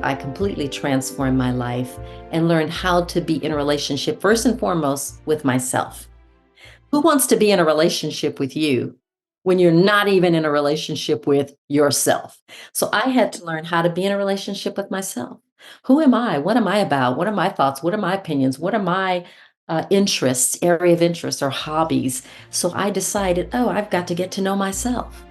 I completely transformed my life and learned how to be in a relationship, first and foremost, with myself. Who wants to be in a relationship with you when you're not even in a relationship with yourself? So I had to learn how to be in a relationship with myself. Who am I? What am I about? What are my thoughts? What are my opinions? What are my interests, area of interest, or hobbies? So I decided, oh, I've got to get to know myself.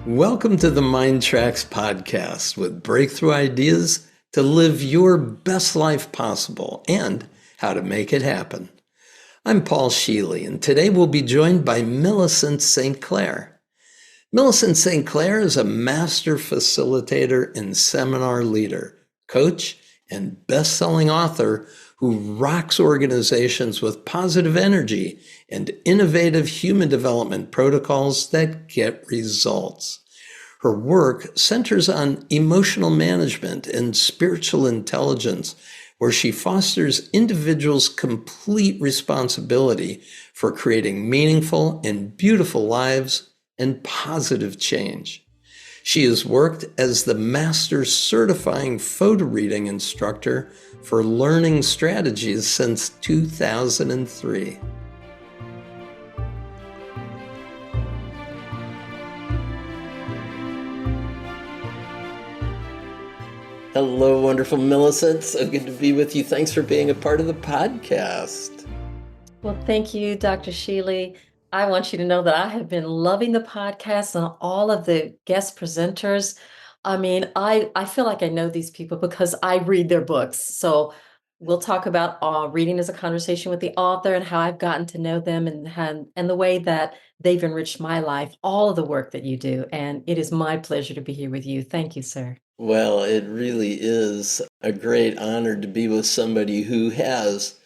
Welcome to the MINDTRX podcast with breakthrough ideas to live your best life possible and how to make it happen. I'm Paul Scheele, and today we'll be joined by Millicent St. Millicent St. is a master facilitator and seminar leader, coach, and best-selling author who rocks organizations with positive energy and innovative human development protocols that get results. Her work centers on emotional management and spiritual intelligence, where she fosters individuals' complete responsibility for creating meaningful and beautiful lives and positive change. She has worked as the master certifying PhotoReading instructor for learning strategies since 2003. Hello, wonderful Millicent. So good to be with you. Thanks for being a part of the podcast. Well, thank you, Dr. Scheele. I want you to know that I have been loving the podcast and all of the guest presenters. I mean, I feel like I know these people because I read their books. So we'll talk about reading as a conversation with the author and how I've gotten to know them and the way that they've enriched my life, all of the work that you do. And it is my pleasure to be here with you. Thank you, sir. Well, it really is a great honor to be with somebody who has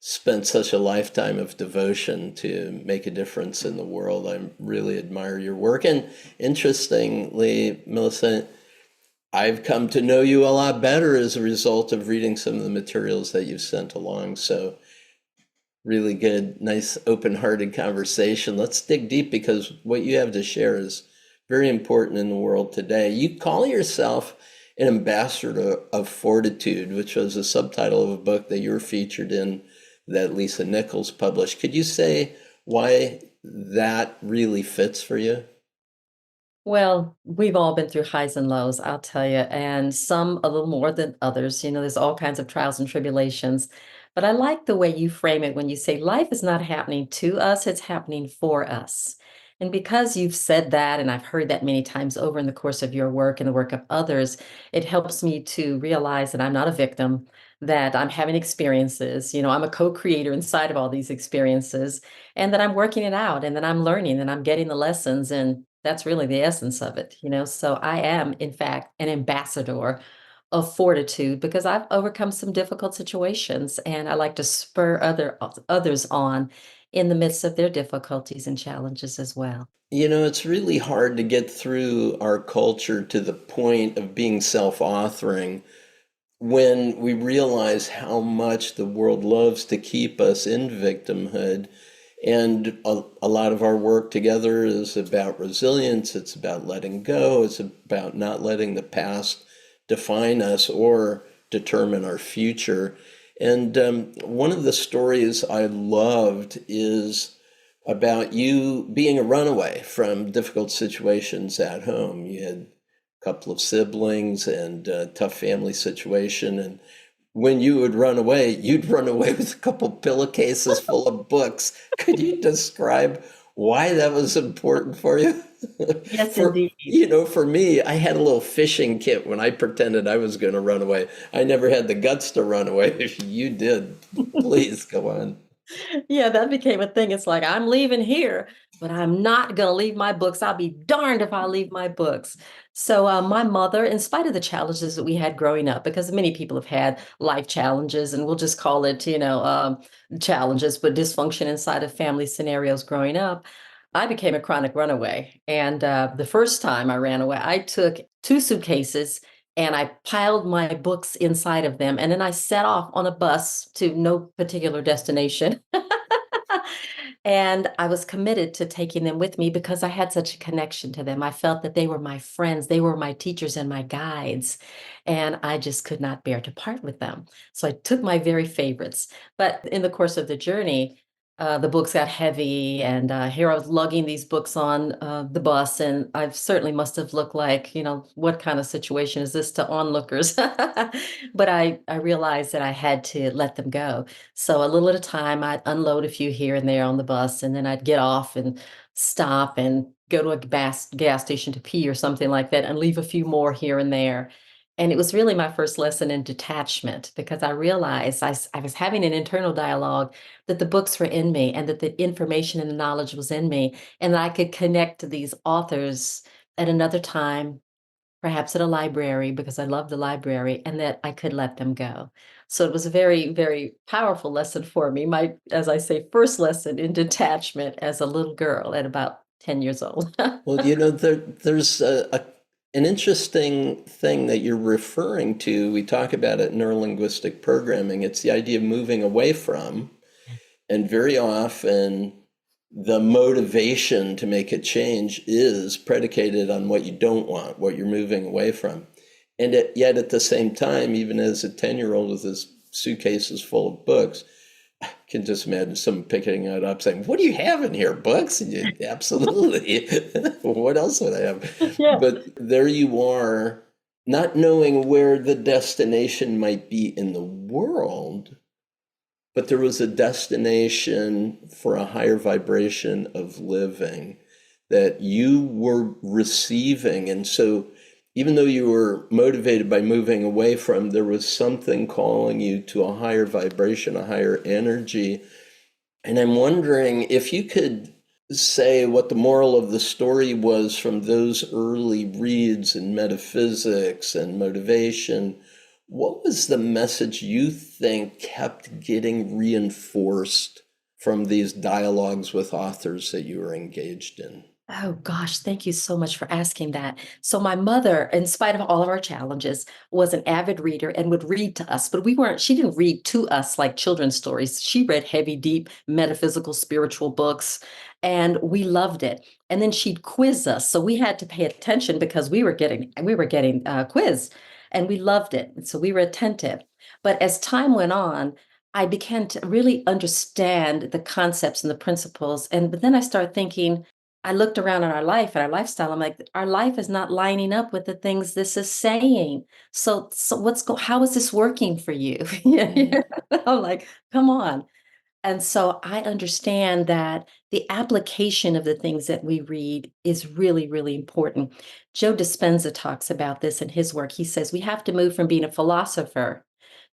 spent such a lifetime of devotion to make a difference in the world. I really admire your work. And interestingly, Millicent, I've come to know you a lot better as a result of reading some of the materials that you've sent along. So really good, nice, open-hearted conversation. Let's dig deep because what you have to share is very important in the world today. You call yourself an ambassador of Fortitude, which was a subtitle of a book that you were featured in that Lisa Nichols published. Could you say why that really fits for you? Well, we've all been through highs and lows, I'll tell you, and some a little more than others. There's all kinds of trials and tribulations. But I like the way you frame it when you say life is not happening to us, it's happening for us. And because you've said that, and I've heard that many times over in the course of your work and the work of others, it helps me to realize that I'm not a victim, that I'm having experiences. I'm a co-creator inside of all these experiences, and that I'm working it out, and that I'm learning, and I'm getting the lessons. And that's really the essence of it. So I am, in fact, an ambassador of fortitude because I've overcome some difficult situations, and I like to spur others on in the midst of their difficulties and challenges as well. It's really hard to get through our culture to the point of being self-authoring when we realize how much the world loves to keep us in victimhood. And a lot of our work together is about resilience. It's about letting go. It's about not letting the past define us or determine our future. And one of the stories I loved is about you being a runaway from difficult situations at home. You had a couple of siblings and a tough family situation. And when you would run away, you'd run away with a couple pillowcases full of books. Could you describe why that was important for you? Yes, For indeed. for me, I had a little fishing kit when I pretended I was going to run away. I never had the guts to run away. You did. Please go on. Yeah, that became a thing. It's like, I'm leaving here, but I'm not going to leave my books. I'll be darned if I leave my books. So, my mother, in spite of the challenges that we had growing up, because many people have had life challenges, and we'll just call it, challenges, but dysfunction inside of family scenarios growing up, I became a chronic runaway. And the first time I ran away, I took two suitcases and I piled my books inside of them. And then I set off on a bus to no particular destination. And I was committed to taking them with me because I had such a connection to them. I felt that they were my friends, they were my teachers and my guides, and I just could not bear to part with them. So I took my very favorites. But in the course of the journey, the books got heavy, and here I was lugging these books on the bus, and I certainly must have looked like, what kind of situation is this to onlookers? But I realized that I had to let them go. So a little at a time, I'd unload a few here and there on the bus, and then I'd get off and stop and go to a gas station to pee or something like that, and leave a few more here and there. And it was really my first lesson in detachment because I realized I was having an internal dialogue that the books were in me and that the information and the knowledge was in me, and that I could connect to these authors at another time, perhaps at a library because I love the library, and that I could let them go. So it was a very, very powerful lesson for me. My, as I say, first lesson in detachment as a little girl at about 10 years old. Well, there's an interesting thing that you're referring to. We talk about it in neurolinguistic programming. It's the idea of moving away from, and very often the motivation to make a change is predicated on what you don't want, what you're moving away from. And yet at the same time, even as a 10-year-old with his suitcases full of books, I can just imagine someone picking it up saying, "What do you have in here? Books?" And you, absolutely. What else would I have? Yeah. But there you are, not knowing where the destination might be in the world, but there was a destination for a higher vibration of living that you were receiving. And so even though you were motivated by moving away from, there was something calling you to a higher vibration, a higher energy. And I'm wondering if you could say what the moral of the story was from those early reads in metaphysics and motivation. What was the message you think kept getting reinforced from these dialogues with authors that you were engaged in? Oh gosh, thank you so much for asking that. So my mother, in spite of all of our challenges, was an avid reader and would read to us, but she didn't read to us like children's stories. She read heavy, deep, metaphysical, spiritual books, and we loved it. And then she'd quiz us. So we had to pay attention because we were getting quizzed, and we loved it. And so we were attentive. But as time went on, I began to really understand the concepts and the principles. But then I started thinking, I looked around at our life and our lifestyle. I'm like, our life is not lining up with the things this is saying. So how is this working for you? Mm. I'm like, come on. And so I understand that the application of the things that we read is really, really important. Joe Dispenza talks about this in his work. He says we have to move from being a philosopher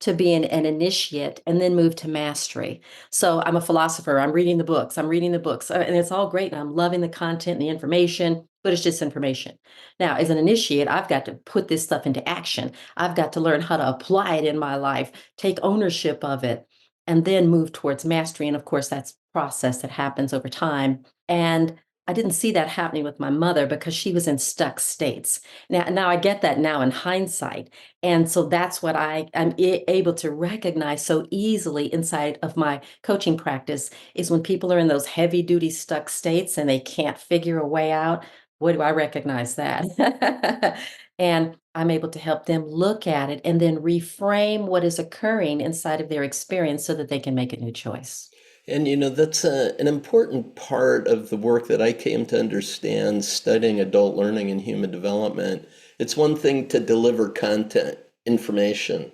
to being an initiate and then move to mastery. So I'm a philosopher, I'm reading the books, and it's all great. And I'm loving the content and the information, but it's just information. Now, as an initiate, I've got to put this stuff into action. I've got to learn how to apply it in my life, take ownership of it, and then move towards mastery. And of course, that's a process that happens over time. And I didn't see that happening with my mother because she was in stuck states. Now I get that now in hindsight. And so that's what I'm able to recognize so easily inside of my coaching practice is when people are in those heavy duty stuck states and they can't figure a way out. Boy, do I recognize that. And I'm able to help them look at it and then reframe what is occurring inside of their experience so that they can make a new choice. And that's an important part of the work that I came to understand studying adult learning and human development. It's one thing to deliver content, information,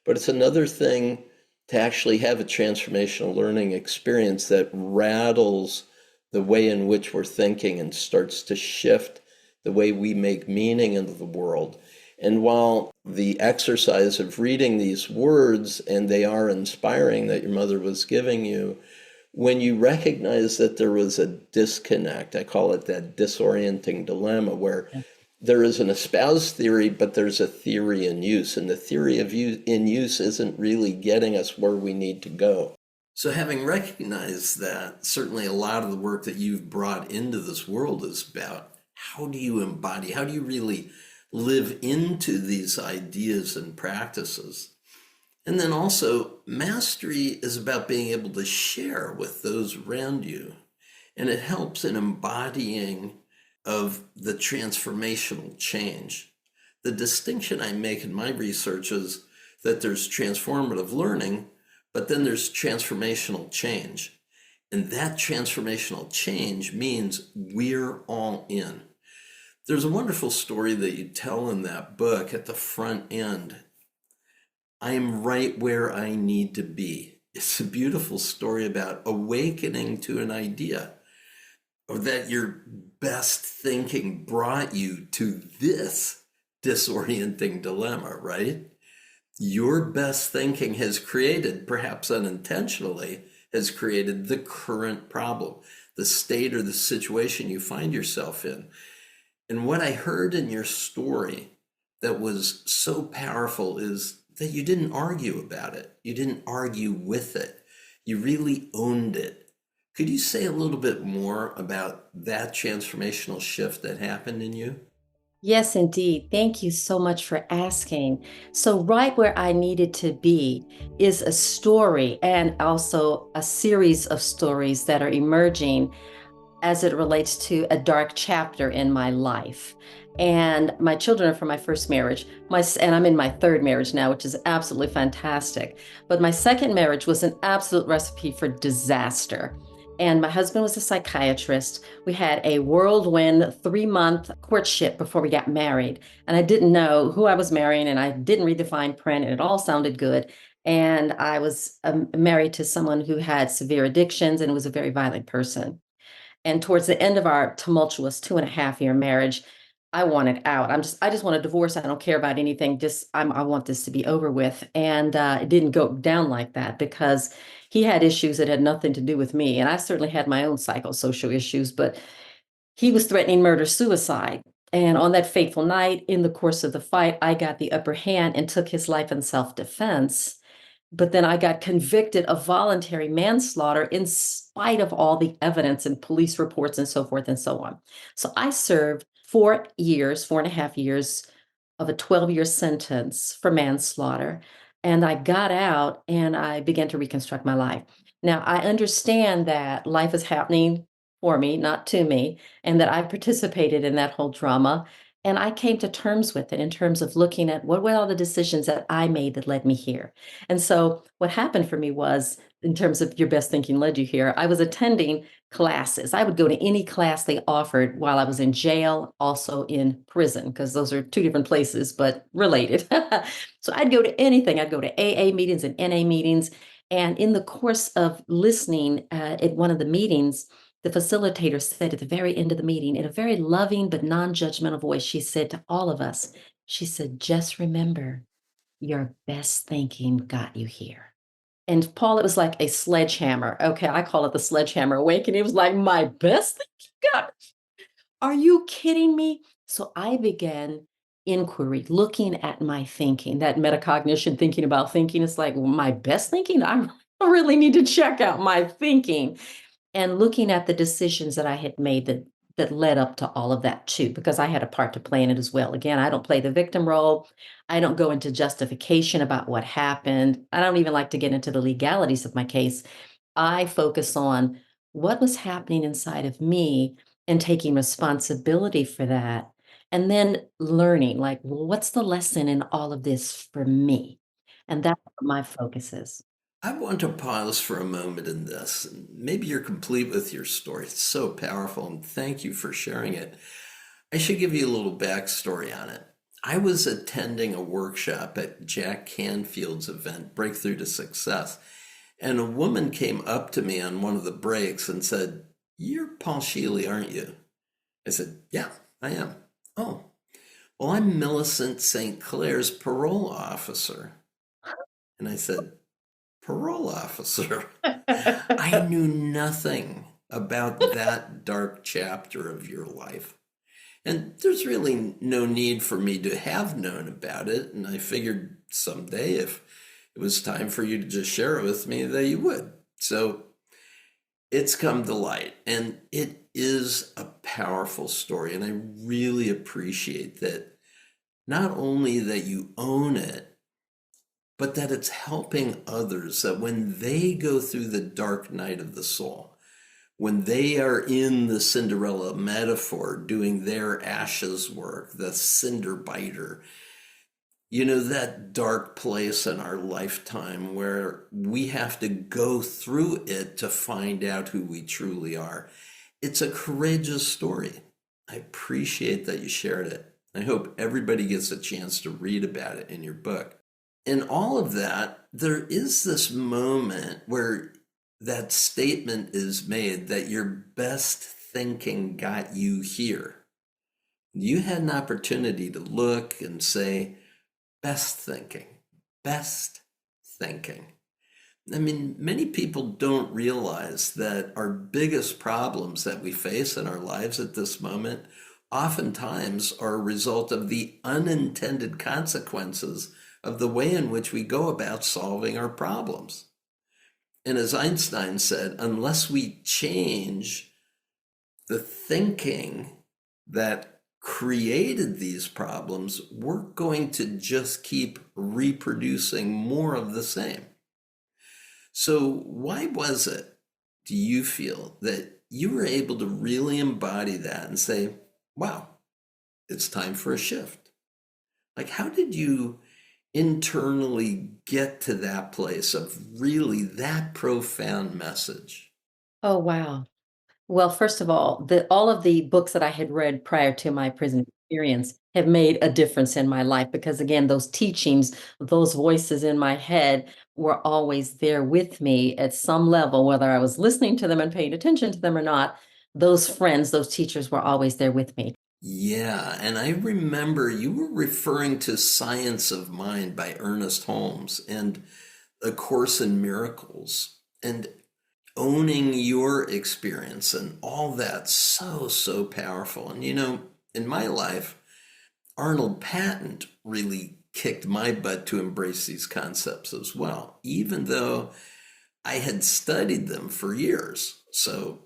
but it's another thing to actually have a transformational learning experience that rattles the way in which we're thinking and starts to shift the way we make meaning into the world. And while the exercise of reading these words, and they are inspiring that your mother was giving you, when you recognize that there was a disconnect, I call it that disorienting dilemma, where Yeah. there is an espoused theory, but there's a theory in use, and the theory of in use isn't really getting us where we need to go. So having recognized that, certainly a lot of the work that you've brought into this world is about how do you embody, how do you really live into these ideas and practices? And then also, mastery is about being able to share with those around you. And it helps in embodying of the transformational change. The distinction I make in my research is that there's transformative learning, but then there's transformational change. And that transformational change means we're all in. There's a wonderful story that you tell in that book at the front end. I am right where I need to be. It's a beautiful story about awakening to an idea, or that your best thinking brought you to this disorienting dilemma, right? Your best thinking has created, perhaps unintentionally, has created the current problem, the state or the situation you find yourself in. And what I heard in your story that was so powerful is that you didn't argue about it. You didn't argue with it. You really owned it. Could you say a little bit more about that transformational shift that happened in you? Yes, indeed. Thank you so much for asking. So, right where I needed to be is a story and also a series of stories that are emerging as it relates to a dark chapter in my life. And my children are from my first marriage. And I'm in my third marriage now, which is absolutely fantastic. But my second marriage was an absolute recipe for disaster. And my husband was a psychiatrist. We had a whirlwind 3-month courtship before we got married. And I didn't know who I was marrying, and I didn't read the fine print, and it all sounded good. And I was married to someone who had severe addictions and was a very violent person. And towards the end of our tumultuous 2.5 year marriage, I wanted out. I just want a divorce. I don't care about anything. I want this to be over with. And it didn't go down like that because he had issues that had nothing to do with me. And I certainly had my own psychosocial issues, but he was threatening murder suicide. And on that fateful night, in the course of the fight, I got the upper hand and took his life in self defense. But then I got convicted of voluntary manslaughter in spite of all the evidence and police reports and so forth and so on. So I served 4 years, 4.5 years of a 12-year sentence for manslaughter. And I got out and I began to reconstruct my life. Now, I understand that life is happening for me, not to me, and that I participated in that whole drama. And I came to terms with it in terms of looking at what were all the decisions that I made that led me here. And so, what happened for me was, in terms of your best thinking led you here, I was attending classes. I would go to any class they offered while I was in jail, also in prison, because those are two different places, but related. So I'd go to anything. I'd go to AA meetings and NA meetings. And in the course of listening at one of the meetings, the facilitator said at the very end of the meeting, in a very loving but non judgmental voice, she said to all of us, she said, just remember, your best thinking got you here. And Paul, it was like a sledgehammer. Okay, I call it the sledgehammer awakening. It was like my best thinking got. Are you kidding me? So I began inquiry, looking at my thinking, that metacognition, thinking about thinking. It's like well, my best thinking. I really need to check out my thinking and looking at the decisions that I had made that led up to all of that too, because I had a part to play in it as well. Again, I don't play the victim role. I don't go into justification about what happened. I don't even like to get into the legalities of my case. I focus on what was happening inside of me and taking responsibility for that. And then learning, like, well, what's the lesson in all of this for me? And that's what my focus is. I want to pause for a moment in this. Maybe you're complete with your story. It's so powerful, and thank you for sharing it. I should give you a little backstory on it. I was attending a workshop at Jack Canfield's event, Breakthrough to Success, and a woman came up to me on one of the breaks and said, "You're Paul Scheele, aren't you?" I said, "Yeah, I am." "Oh, well, I'm Millicent St. Clair's parole officer." And I said, "Parole officer?" I knew nothing about that dark chapter of your life. And there's really no need for me to have known about it. And I figured someday, if it was time for you to just share it with me, that you would. So it's come to light. And it is a powerful story. And I really appreciate that not only that you own it, but that it's helping others, that when they go through the dark night of the soul, when they are in the Cinderella metaphor doing their ashes work, the cinder biter, that dark place in our lifetime where we have to go through it to find out who we truly are. It's a courageous story. I appreciate that you shared it. I hope everybody gets a chance to read about it in your book. In all of that, there is this moment where that statement is made that your best thinking got you here. You had an opportunity to look and say, best thinking, best thinking. I mean, many people don't realize that our biggest problems that we face in our lives at this moment oftentimes are a result of the unintended consequences of the way in which we go about solving our problems. And as Einstein said, unless we change the thinking that created these problems, we're going to just keep reproducing more of the same. So why was it, do you feel, that you were able to really embody that and say, wow, it's time for a shift? Like, how did you internally get to that place of really that profound message? Oh, wow. Well, first of all of the books that I had read prior to my prison experience have made a difference in my life because, again, those teachings, those voices in my head were always there with me at some level, whether I was listening to them and paying attention to them or not. Those friends, those teachers were always there with me. Yeah, and I remember you were referring to Science of Mind by Ernest Holmes and A Course in Miracles and owning your experience and all that. So, so powerful. And in my life, Arnold Patent really kicked my butt to embrace these concepts as well, even though I had studied them for years. So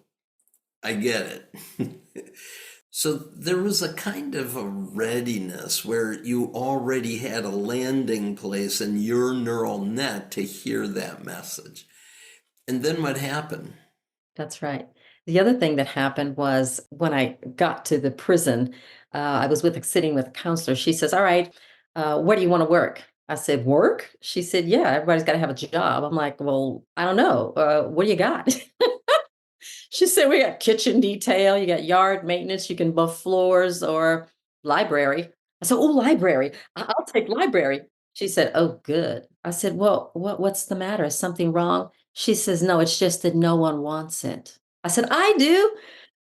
I get it. So there was a kind of a readiness where you already had a landing place in your neural net to hear that message. And then what happened? That's right. The other thing that happened was when I got to the prison, I was sitting with a counselor. She says, "All right, where do you want to work?" I said, "Work?" She said, "Yeah, everybody's got to have a job." I'm like, "Well, I don't know. What do you got?" She said, "We got kitchen detail, you got yard maintenance, you can buff floors or library." I said, "Oh, library. I'll take library." She said, "Oh, good." I said, "Well, what's the matter? Is something wrong?" She says, "No, it's just that no one wants it." I said, "I do."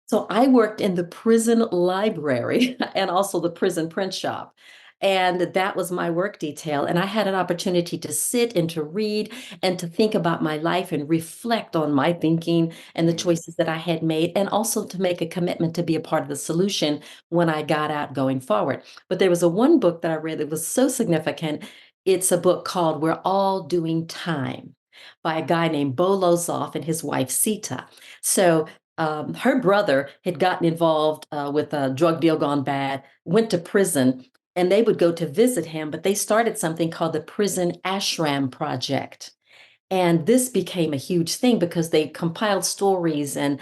So I worked in the prison library and also the prison print shop. And that was my work detail. And I had an opportunity to sit and to read and to think about my life and reflect on my thinking and the choices that I had made, and also to make a commitment to be a part of the solution when I got out going forward. But there was a one book that I read that was so significant. It's a book called We're All Doing Time by a guy named Bo Lozoff and his wife, Sita. So her brother had gotten involved with a drug deal gone bad, went to prison, and they would go to visit him, but they started something called the Prison Ashram Project. And this became a huge thing because they compiled stories and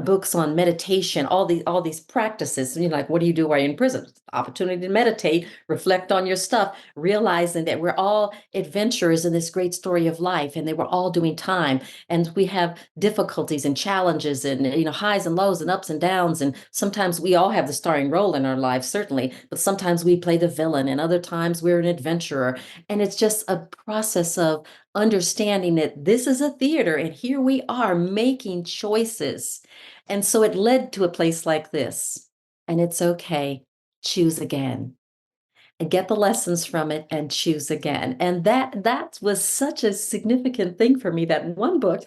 books on meditation, all these practices. Like, what do you do while you're in prison? Opportunity to meditate, reflect on your stuff, realizing that we're all adventurers in this great story of life, and they were all doing time, and we have difficulties and challenges, and highs and lows and ups and downs, and sometimes we all have the starring role in our lives, certainly, but sometimes we play the villain, and other times we're an adventurer, and it's just a process of understanding that this is a theater and here we are making choices. And so it led to a place like this. And it's okay. Choose again and get the lessons from it and choose again. And that was such a significant thing for me, that one book.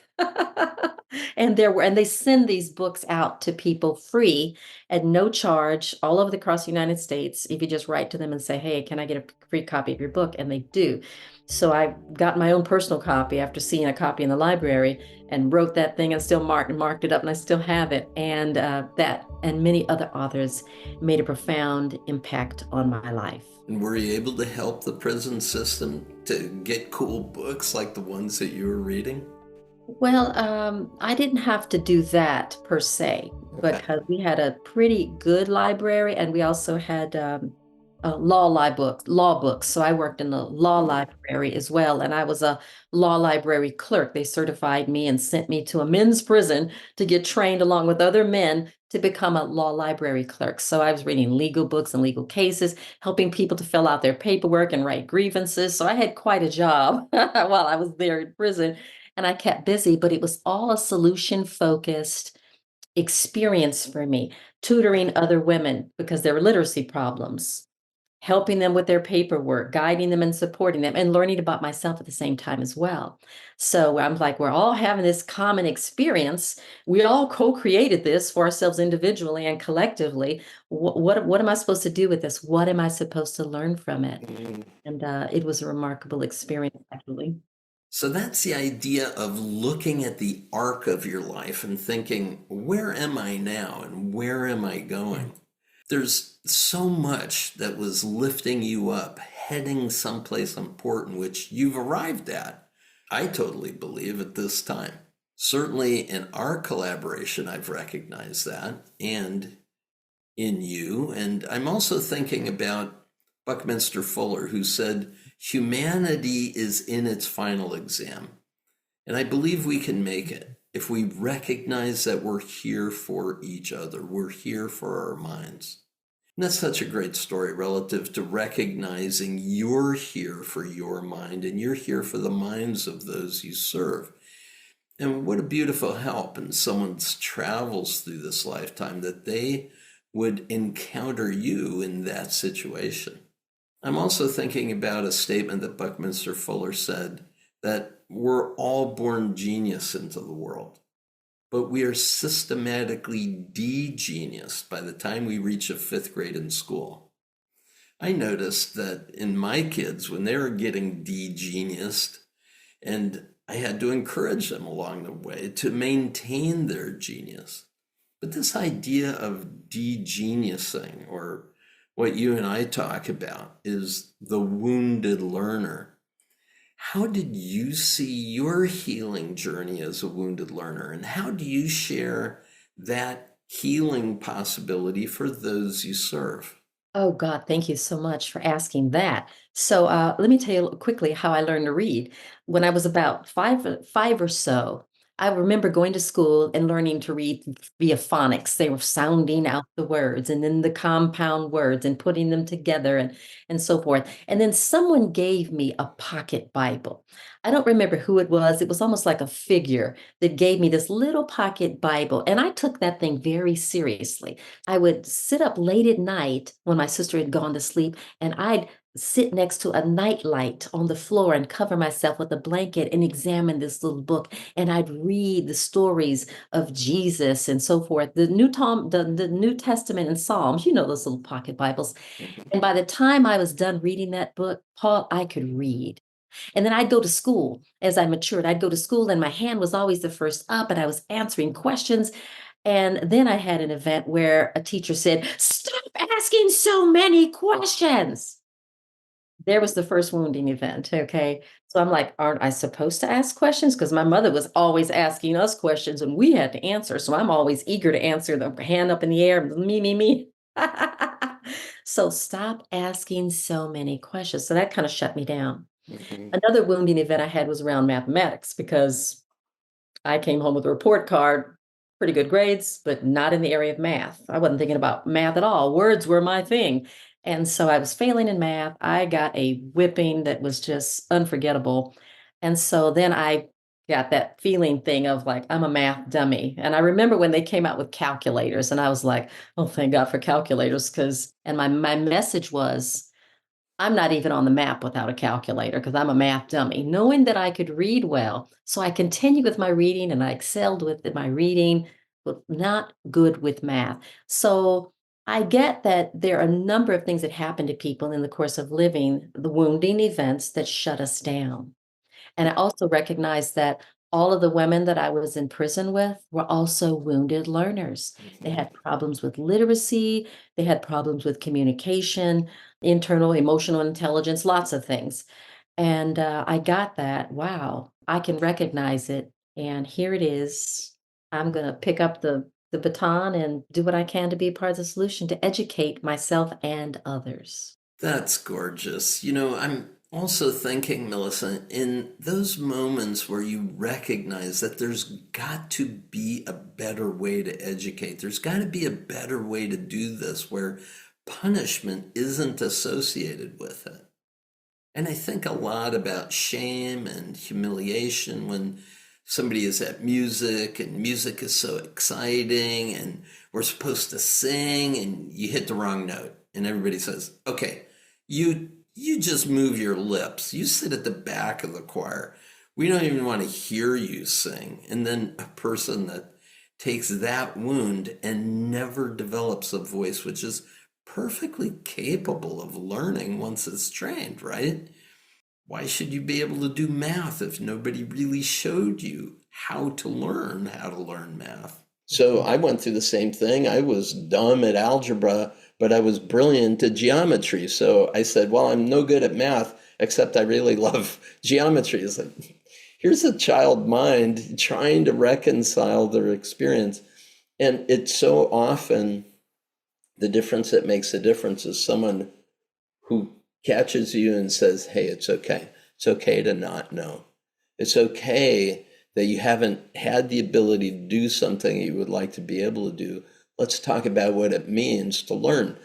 And they send these books out to people free at no charge all over across the United States. If you just write to them and say, "Hey, can I get a free copy of your book?" And they do. So I got my own personal copy after seeing a copy in the library and wrote that thing and still marked it up, and I still have it. And that and many other authors made a profound impact on my life. And were you able to help the prison system to get cool books like the ones that you were reading? Well, I didn't have to do that per se, Okay. because we had a pretty good library, and we also had law books. So I worked in the law library as well, and I was a law library clerk. They certified me and sent me to a men's prison to get trained along with other men to become a law library clerk. So I was reading legal books and legal cases, helping people to fill out their paperwork and write grievances. So I had quite a job while I was there in prison, and I kept busy, but it was all a solution focused experience for me, tutoring other women because there were literacy problems, helping them with their paperwork, guiding them and supporting them, and learning about myself at the same time as well. So I'm like, we're all having this common experience. We all co-created this for ourselves individually and collectively. What am I supposed to do with this? What am I supposed to learn from it? Mhm. And it was a remarkable experience, actually. So that's the idea of looking at the arc of your life and thinking, where am I now and where am I Yeah. going? There's so much that was lifting you up, heading someplace important, which you've arrived at. I totally believe at this time. Certainly in our collaboration, I've recognized that, and in you. And I'm also thinking about Buckminster Fuller, who said, humanity is in its final exam. And I believe we can make it if we recognize that we're here for each other, we're here for our minds. And that's such a great story relative to recognizing you're here for your mind and you're here for the minds of those you serve. And what a beautiful help in someone's travels through this lifetime that they would encounter you in that situation. I'm also thinking about a statement that Buckminster Fuller said that we're all born genius into the world, but we are systematically de-geniused by the time we reach a fifth grade in school. I noticed that in my kids, when they were getting de-geniused, and I had to encourage them along the way to maintain their genius. But this idea of de-geniusing, or what you and I talk about, is the wounded learner. How did you see your healing journey as a wounded learner? And how do you share that healing possibility for those you serve? Oh God, thank you so much for asking that. So let me tell you quickly how I learned to read. When I was about five or so, I remember going to school and learning to read via phonics. They were sounding out the words and then the compound words and putting them together and so forth. And then someone gave me a pocket Bible. I don't remember who it was. It was almost like a figure that gave me this little pocket Bible. And I took that thing very seriously. I would sit up late at night when my sister had gone to sleep, and I'd sit next to a nightlight on the floor and cover myself with a blanket and examine this little book. And I'd read the stories of Jesus and so forth, the New Testament and Psalms, those little pocket Bibles. And by the time I was done reading that book, Paul, I could read. And then I'd go to school as I matured. I'd go to school, and my hand was always the first up, and I was answering questions. And then I had an event where a teacher said, "Stop asking so many questions." There was the first wounding event. Okay. So I'm like, aren't I supposed to ask questions? Because my mother was always asking us questions and we had to answer. So I'm always eager to answer, the hand up in the air, me. So stop asking so many questions. So that kind of shut me down. Mhm. Another wounding event I had was around mathematics, because I came home with a report card, pretty good grades, but not in the area of math. I wasn't thinking about math at all. Words were my thing. And so I was failing in math. I got a whipping that was just unforgettable. And so then I got that feeling thing of like, I'm a math dummy. And I remember when they came out with calculators, and I was like, oh, thank God for calculators. And my message was, I'm not even on the map without a calculator because I'm a math dummy, knowing that I could read well. So I continued with my reading and I excelled with my reading, but not good with math. So I get that there are a number of things that happen to people in the course of living, the wounding events that shut us down. And I also recognize that all of the women that I was in prison with were also wounded learners. They Mhm. had problems with literacy, they had problems with communication, internal emotional intelligence, lots of things. And I got that. Wow, I can recognize it. And here it is. I'm going to pick up the baton and do what I can to be a part of the solution to educate myself and others. That's gorgeous. I'm also thinking, Millicent, in those moments where you recognize that there's got to be a better way to educate, there's got to be a better way to do this where punishment isn't associated with it. And I think a lot about shame and humiliation when somebody is at music and music is so exciting and we're supposed to sing and you hit the wrong note and everybody says, "Okay, you just move your lips. You sit at the back of the choir. We don't even want to hear you sing." And then a person that takes that wound and never develops a voice which is perfectly capable of learning once it's trained, right? Why should you be able to do math if nobody really showed you how to learn math? So I went through the same thing. I was dumb at algebra, but I was brilliant at geometry. So I said, well, I'm no good at math, except I really love geometry. It's like, here's a child mind trying to reconcile their experience. And it's so often the difference that makes a difference is someone who catches you and says, hey, it's okay. It's okay to not know. It's okay that you haven't had the ability to do something you would like to be able to do. Let's talk about what it means to learn.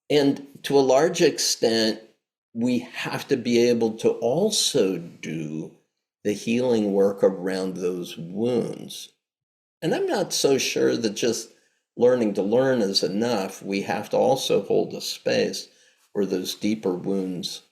And to a large extent, we have to be able to also do the healing work around those wounds. And I'm not so sure that just learning to learn is enough. We have to also hold a space where those deeper wounds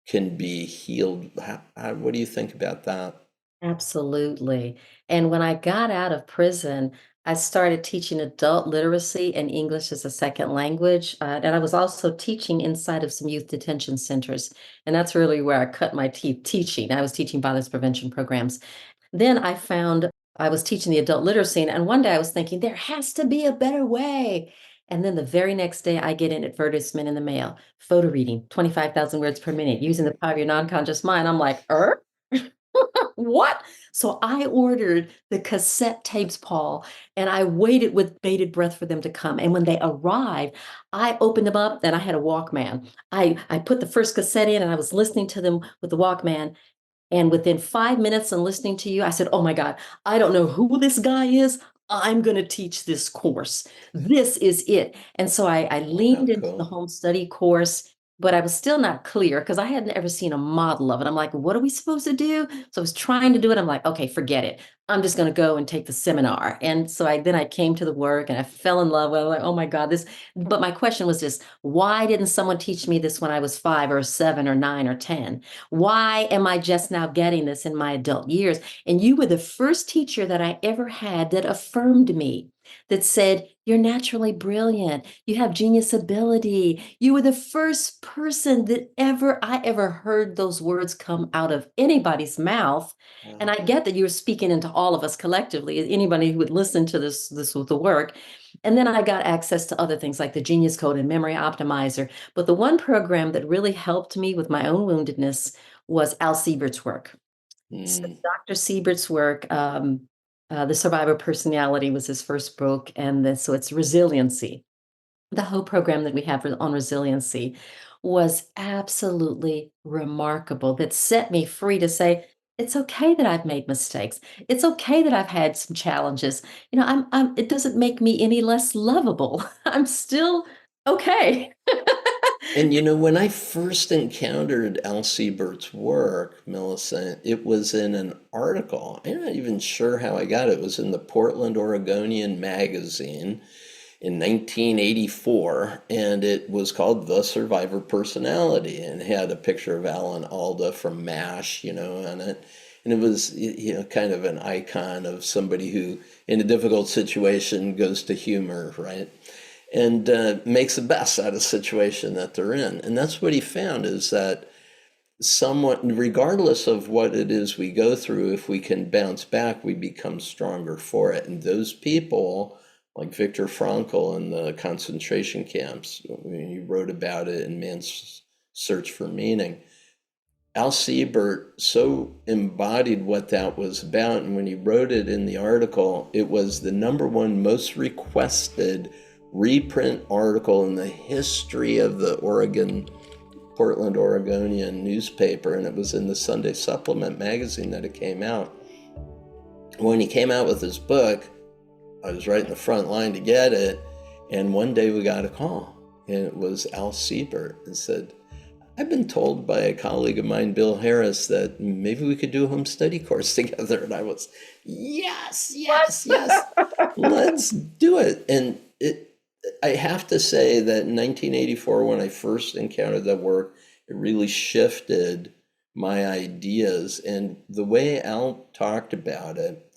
can be healed. What do you think about that? Absolutely. And when I got out of prison, I started teaching adult literacy and English as a second language. And I was also teaching inside of some youth detention centers. And that's really where I cut my teeth teaching. I was teaching violence prevention programs. Then I found I was teaching the adult literacy, and one day I was thinking, there has to be a better way. And then the very next day, I get an advertisement in the mail, photo reading, 25,000 words per minute, using the power of your non-conscious mind. I'm like, what? So I ordered the cassette tapes, Paul, and I waited with bated breath for them to come. And when they arrived, I opened them up and I had a Walkman. I put the first cassette in and I was listening to them with the Walkman. And within 5 minutes of listening to you, I said, oh my God, I don't know who this guy is. I'm going to teach this course. This is it. And so I Oh, how leaned into the cool. home study course, but I was still not clear because I hadn't ever seen a model of it. I'm like, what are we supposed to do? So I was trying to do it. I'm like, okay, forget it. I'm just going to go and take the seminar. And so I came to the work and I fell in love with it. Like, oh my God, this. But my question was just, why didn't someone teach me this when I was 5 or 7 or 9 or 10? Why am I just now getting this in my adult years? And you were the first teacher that I ever had that affirmed me, that said, you're naturally brilliant. You have genius ability. You were the first person that I ever heard those words come out of anybody's mouth. And Wow. I get that you're speaking into all of us collectively, anybody who would listen to this with the work. And then I got access to other things like the Genius Code and Memory Optimizer. But the one program that really helped me with my own woundedness was Al Siebert's work. So Mm. Dr. Siebert's work, The Survivor Personality was his first book, and so it's Resiliency. The whole program that we have on resiliency was absolutely remarkable, that set me free to say, it's okay that I've made mistakes. It's okay that I've had some challenges. It doesn't make me any less lovable. I'm still okay. And when I first encountered Al Siebert's work, Millicent, it was in an article. I'm not even sure how I got it. It was in the Portland Oregonian magazine in 1984, and it was called The Survivor Personality, and it had a picture of Alan Alda from MASH, on it. And it was, kind of an icon of somebody who, in a difficult situation, goes to humor, right? And makes the best out of the situation that they're in. And that's what he found is that somewhat, regardless of what it is we go through, if we can bounce back, we become stronger for it. And those people, like Viktor Frankl in the concentration camps, he wrote about it in Man's Search for Meaning. Al Siebert so embodied what that was about. And when he wrote it in the article, it was the number one most requested reprint article in the history of the Portland Oregonian newspaper, and it was in the Sunday Supplement magazine that it came out. When he came out with his book, I was right in the front line to get it, and one day we got a call, and it was Al Siebert, and said, I've been told by a colleague of mine, Bill Harris, that maybe we could do a home study course together. And I was, yes, yes, yes, let's do it. And I have to say that in 1984, when I first encountered that work, it really shifted my ideas. And the way Al talked about it,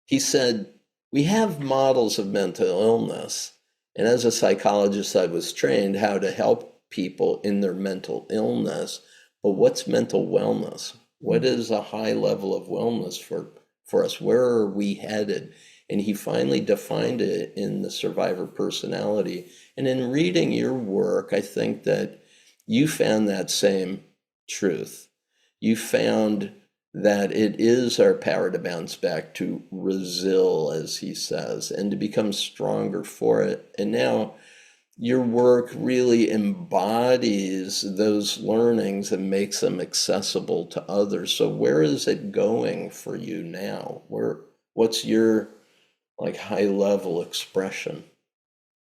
he said, we have models of mental illness. And as a psychologist, I was trained how to help people in their mental illness. But what's mental wellness? What is a high level of wellness for us? Where are we headed? And he finally defined it in the survivor personality. And in reading your work, I think that you found that same truth. You found that it is our power to bounce back, to resil, as he says, and to become stronger for it. And now your work really embodies those learnings and makes them accessible to others. So where is it going for you now? What's your like high level expression?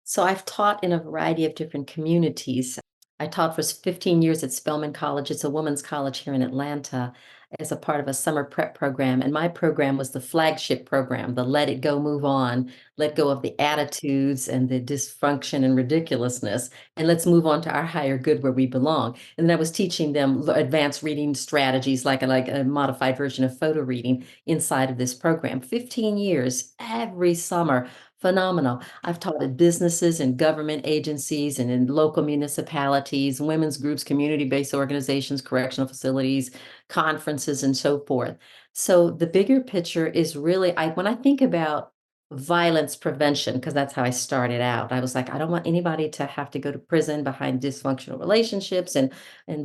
So I've taught in a variety of different communities. I taught for 15 years at Spelman College. It's a women's college here in Atlanta as a part of a summer prep program. And my program was the flagship program, the Let It Go, Move On, let go of the attitudes and the dysfunction and ridiculousness, and let's move on to our higher good where we belong. And then I was teaching them advanced reading strategies, like a modified version of photo reading inside of this program. 15 years, every summer. Phenomenal. I've taught at businesses and government agencies and in local municipalities, women's groups, community-based organizations, correctional facilities, conferences, and so forth. So the bigger picture is really, when I think about violence prevention, because that's how I started out, I was like, I don't want anybody to have to go to prison behind dysfunctional relationships and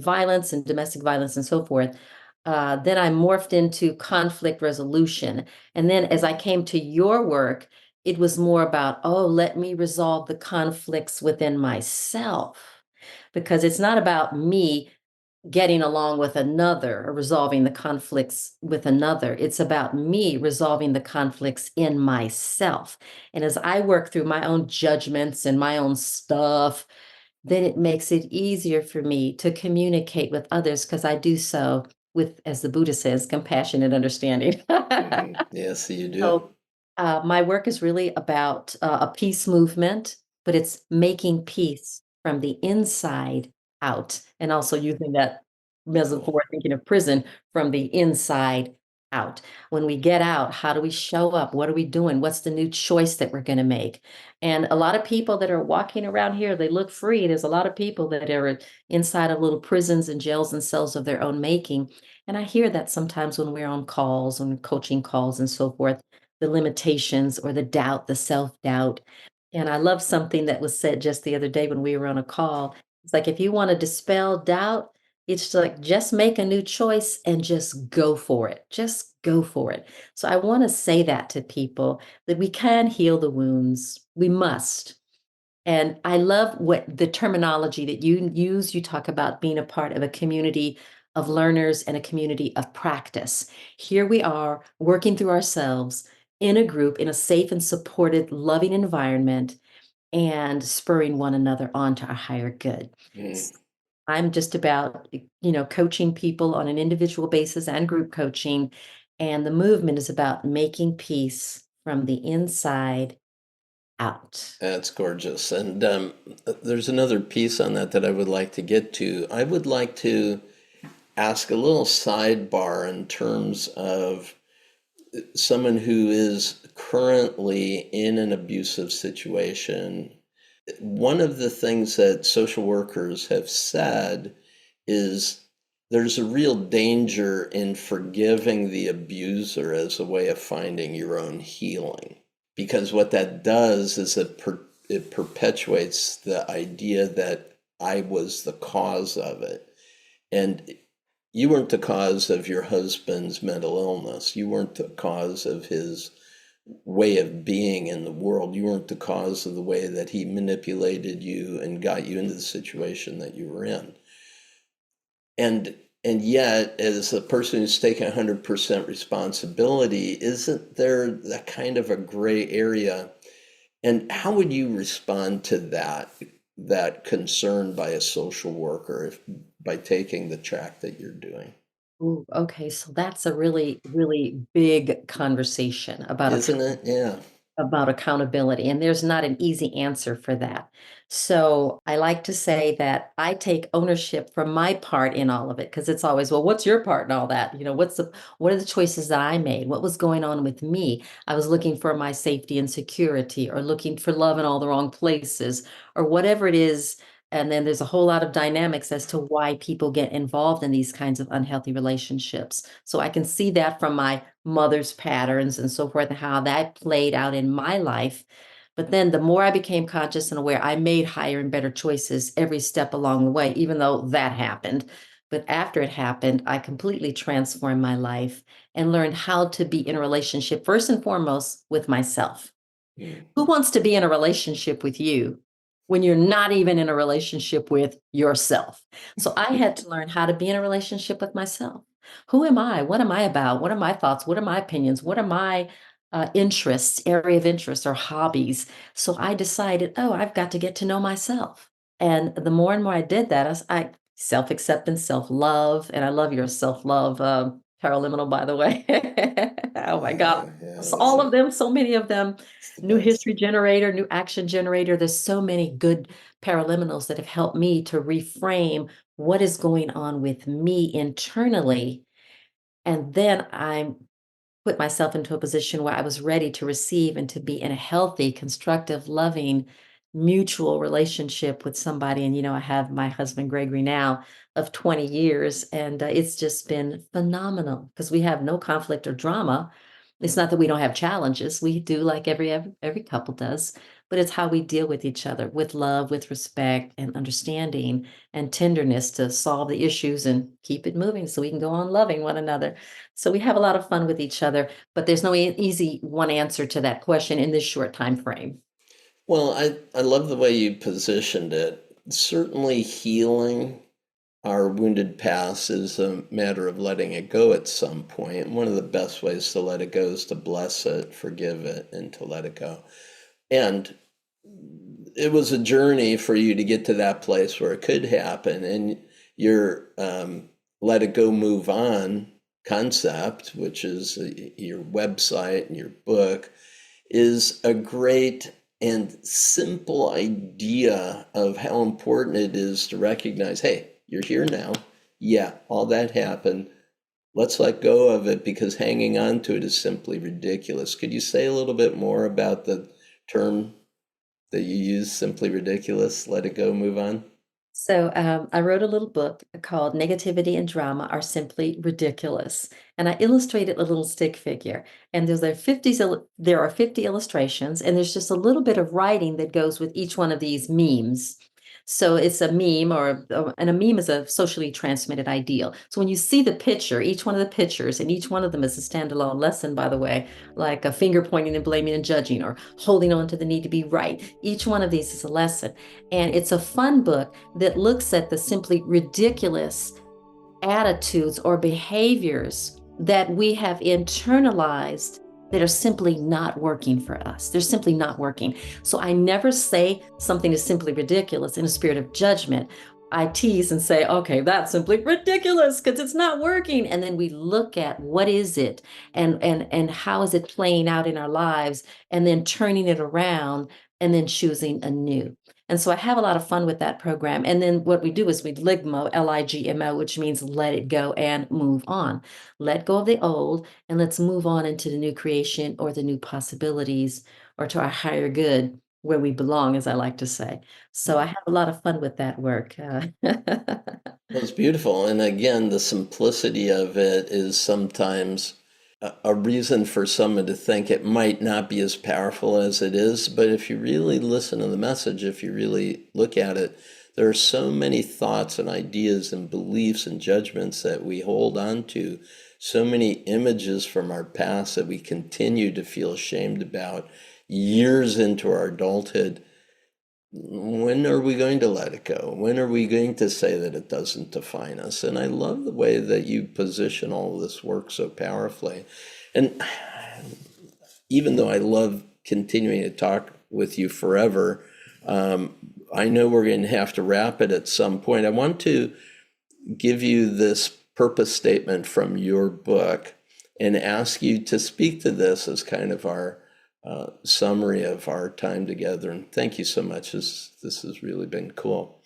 violence and domestic violence and so forth. Then I morphed into conflict resolution. And then as I came to your work, it was more about, oh, let me resolve the conflicts within myself. Because it's not about me getting along with another or resolving the conflicts with another. It's about me resolving the conflicts in myself. And as I work through my own judgments and my own stuff, then it makes it easier for me to communicate with others because I do so with, as the Buddha says, compassionate understanding. Yes, you do. So my work is really about a peace movement, but it's making peace from the inside out, and also using that Cool. metaphor, thinking of prison from the inside out. When we get out, how do we show up? What are we doing? What's the new choice that we're going to make? And a lot of people that are walking around here, they look free. There's a lot of people that are inside of little prisons and jails and cells of their own making. And I hear that sometimes when we're on calls, on coaching calls and so forth, the limitations or the doubt, the self-doubt. And I love something that was said just the other day when we were on a call. It's like if you want to dispel doubt, it's like just make a new choice and just go for it. Just go for it. So I want to say that to people that we can heal the wounds. We must. And I love what the terminology that you use. You talk about being a part of a community of learners and a community of practice. Here we are working through ourselves in a group, in a safe and supported, loving environment, and spurring one another on to a higher good. Mm. S- I'm just about, coaching people on an individual basis and group coaching. And the movement is about making peace from the inside out. That's gorgeous. And there's another piece on that that I would like to get to. I would like to ask a little sidebar in terms of someone who is currently in an abusive situation. One of the things that social workers have said is there's a real danger in forgiving the abuser as a way of finding your own healing. Because what that does is it perpetuates the idea that I was the cause of it. And you weren't the cause of your husband's mental illness. You weren't the cause of his way of being in the world. You weren't the cause of the way that he manipulated you and got you into the situation that you were in. And yet, as a person who's taken 100% responsibility, isn't there that kind of a gray area? And how would you respond to that concern by a social worker if by taking the track that you're doing? Ooh, okay, so that's a really, really big conversation Isn't it? Yeah. about accountability, and there's not an easy answer for that. So I like to say that I take ownership for my part in all of it because it's always, well, what's your part in all that? What are the choices that I made? What was going on with me? I was looking for my safety and security, or looking for love in all the wrong places, or whatever it is. And then there's a whole lot of dynamics as to why people get involved in these kinds of unhealthy relationships. So I can see that from my mother's patterns and so forth, and how that played out in my life. But then the more I became conscious and aware, I made higher and better choices every step along the way, even though that happened. But after it happened, I completely transformed my life and learned how to be in a relationship, first and foremost, with myself. Mm. Who wants to be in a relationship with you when you're not even in a relationship with yourself? So I had to learn how to be in a relationship with myself. Who am I? What am I about? What are my thoughts? What are my opinions? What are my interests, area of interest, or hobbies? So I decided, oh, I've got to get to know myself. And the more and more I did that, I self acceptance, self love, and I love your self love paraliminal, by the way. Oh my God, Yeah, so all of them, so many of them. it's the New best. history generator, new action generator. There's so many good paraliminals that have helped me to reframe what is going on with me internally. And then I put myself into a position where I was ready to receive and to be in a healthy, constructive, loving, mutual relationship with somebody. And, I have my husband, Gregory, now of 20 years, and it's just been phenomenal because we have no conflict or drama. It's not that we don't have challenges. We do, like every couple does, but it's how we deal with each other with love, with respect and understanding and tenderness to solve the issues and keep it moving so we can go on loving one another. So we have a lot of fun with each other, but there's no easy one answer to that question in this short time frame. Well, I love the way you positioned it. Certainly, healing our wounded past is a matter of letting it go at some point. And one of the best ways to let it go is to bless it, forgive it, and to let it go. And it was a journey for you to get to that place where it could happen. And your let it go, move on concept, which is your website and your book, is a great and simple idea of how important it is to recognize, hey, you're here now. Yeah, all that happened. Let's let go of it because hanging on to it is simply ridiculous. Could you say a little bit more about the term that you use, simply ridiculous? Let it go, move on. So I wrote a little book called Negativity and Drama Are Simply Ridiculous. And I illustrated a little stick figure. And there are 50 illustrations, and there's just a little bit of writing that goes with each one of these memes. So it's a meme, and a meme is a socially transmitted ideal. So when you see the picture, each one of the pictures, and each one of them is a standalone lesson, by the way, like a finger pointing and blaming and judging, or holding on to the need to be right. Each one of these is a lesson. And it's a fun book that looks at the simply ridiculous attitudes or behaviors that we have internalized that are simply not working for us. They're simply not working. So I never say something is simply ridiculous in a spirit of judgment. I tease and say, okay, that's simply ridiculous because it's not working. And then we look at what is it, and how is it playing out in our lives, and then turning it around and then choosing anew. And so I have a lot of fun with that program. And then what we do is we ligmo, Ligmo, which means let it go and move on. Let go of the old and let's move on into the new creation or the new possibilities or to our higher good. where we belong, as I like to say. So I have a lot of fun with that work. Well, it's beautiful. And again, the simplicity of it is sometimes a reason for someone to think it might not be as powerful as it is. But if you really listen to the message, if you really look at it, there are so many thoughts and ideas and beliefs and judgments that we hold on to, so many images from our past that we continue to feel ashamed about years into our adulthood. When are we going to let it go? When are we going to say that it doesn't define us? And I love the way that you position all of this work so powerfully. And even though I love continuing to talk with you forever, I know we're going to have to wrap it at some point. I want to give you this purpose statement from your book and ask you to speak to this as kind of our summary of our time together. And thank you so much. This has really been cool.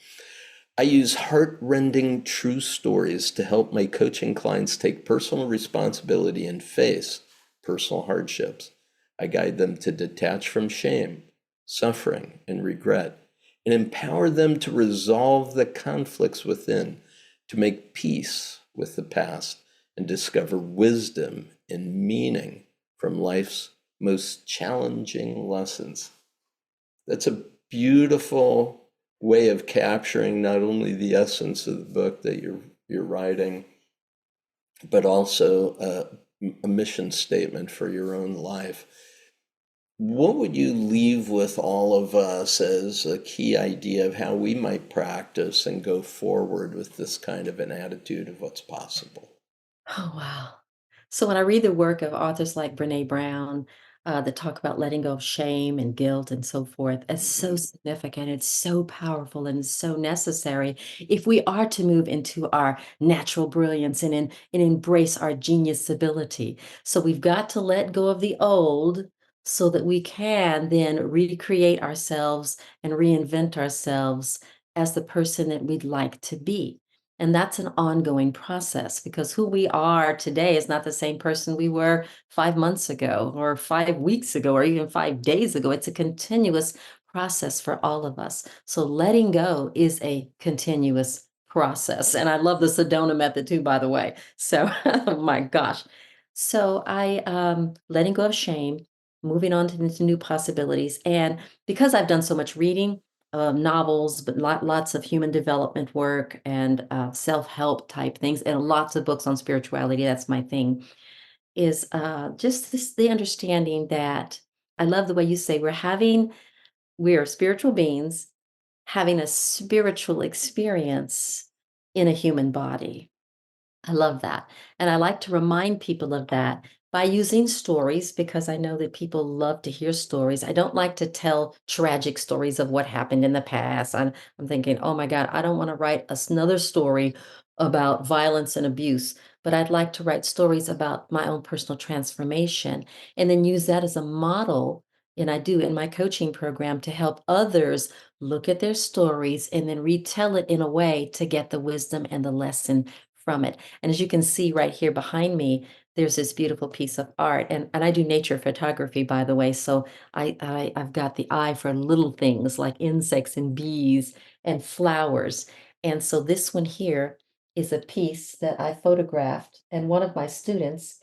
I use heart-rending true stories to help my coaching clients take personal responsibility and face personal hardships. I guide them to detach from shame, suffering, and regret, and empower them to resolve the conflicts within, to make peace with the past, and discover wisdom and meaning from life's most challenging lessons. That's a beautiful way of capturing not only the essence of the book that you're writing, but also a mission statement for your own life. What would you leave with all of us as a key idea of how we might practice and go forward with this kind of an attitude of what's possible? Oh, wow. So when I read the work of authors like Brene Brown, that talk about letting go of shame and guilt and so forth, it's so significant. It's so powerful and it's so necessary if we are to move into our natural brilliance and embrace our genius ability. So we've got to let go of the old so that we can then recreate ourselves and reinvent ourselves as the person that we'd like to be. And that's an ongoing process because who we are today is not the same person we were 5 months ago or 5 weeks ago or even 5 days ago. It's a continuous process for all of us. So letting go is a continuous process. And I love the Sedona method too, by the way. So, oh my gosh. So I letting go of shame, moving on to into new possibilities. And because I've done so much reading, novels, but lots of human development work and self-help type things, and lots of books on spirituality. That's my thing. Is just the understanding that I love the way you say we are spiritual beings having a spiritual experience in a human body. I love that. And I like to remind people of that by using stories because I know that people love to hear stories. I don't like to tell tragic stories of what happened in the past. I'm thinking, oh my God, I don't want to write another story about violence and abuse, but I'd like to write stories about my own personal transformation and then use that as a model. And I do in my coaching program to help others look at their stories and then retell it in a way to get the wisdom and the lesson from it. And as you can see right here behind me, there's this beautiful piece of art. And I do nature photography, by the way. So I've got the eye for little things like insects and bees and flowers. And so this one here is a piece that I photographed. And one of my students,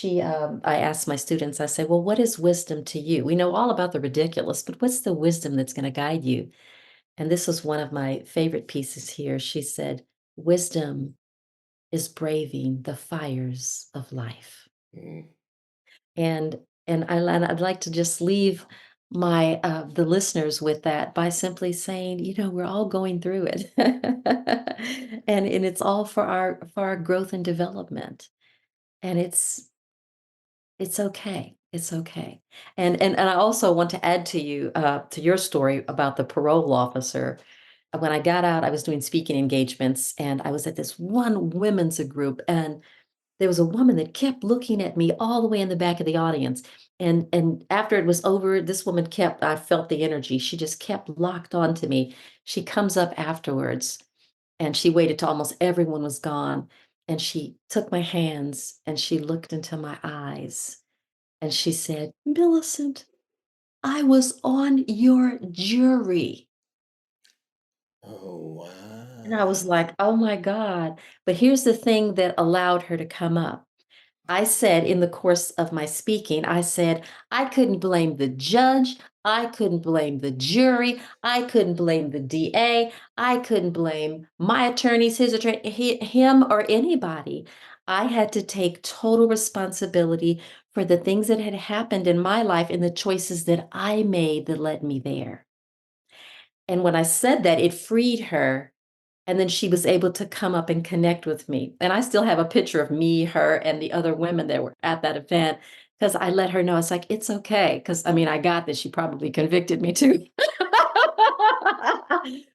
I asked my students, I say, well, what is wisdom to you? We know all about the ridiculous, but what's the wisdom that's going to guide you? And this is one of my favorite pieces here. She said, wisdom is braving the fires of life. Mm. And I'd like to just leave my the listeners with that by simply saying, we're all going through it. And it's all for our growth and development. And it's okay. It's okay. And I also want to add to you to your story about the parole officer. When I got out, I was doing speaking engagements and I was at this one women's group and there was a woman that kept looking at me all the way in the back of the audience. And after it was over, this woman I felt the energy. She just kept locked onto me. She comes up afterwards and she waited till almost everyone was gone. And she took my hands and she looked into my eyes and she said, Millicent, I was on your jury. Oh, And I was wow. like, oh my God. But here's the thing that allowed her to come up. I said in the course of my speaking, I said, I couldn't blame the judge. I couldn't blame the jury. I couldn't blame the DA. I couldn't blame my attorneys, his attorney, him, or anybody. I had to take total responsibility for the things that had happened in my life and the choices that I made that led me there. And when I said that, it freed her, and then she was able to come up and connect with me. And I still have a picture of me, her, and the other women that were at that event because I let her know, it's like, it's okay. Because I mean, I got this. She probably convicted me too.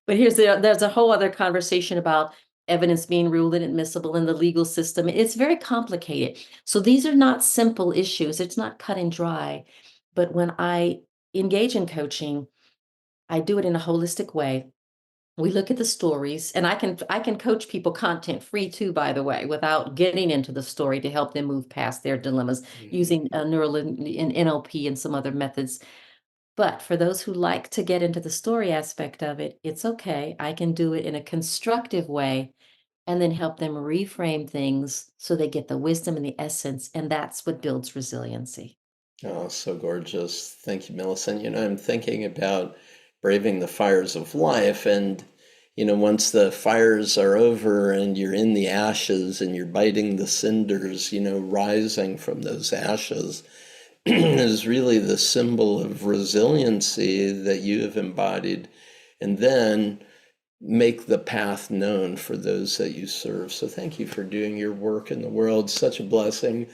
But there's a whole other conversation about evidence being ruled inadmissible in the legal system. It's very complicated. So these are not simple issues. It's not cut and dry. But when I engage in coaching, I do it in a holistic way. We look at the stories, and I can coach people content free too, by the way, without getting into the story to help them move past their dilemmas Mhm. using neural and NLP and some other methods. But for those who like to get into the story aspect of it, it's okay. I can do it in a constructive way and then help them reframe things so they get the wisdom and the essence. And that's what builds resiliency. Oh, so gorgeous. Thank you, Millicent. I'm thinking about braving the fires of life. And, once the fires are over and you're in the ashes and you're biting the cinders, rising from those ashes is really the symbol of resiliency that you have embodied. And then make the path known for those that you serve. So thank you for doing your work in the world. Such a blessing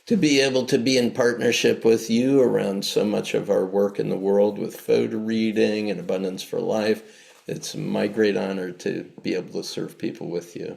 to be able to be in partnership with you around so much of our work in the world with PhotoReading and Abundance for Life. It's my great honor to be able to serve people with you.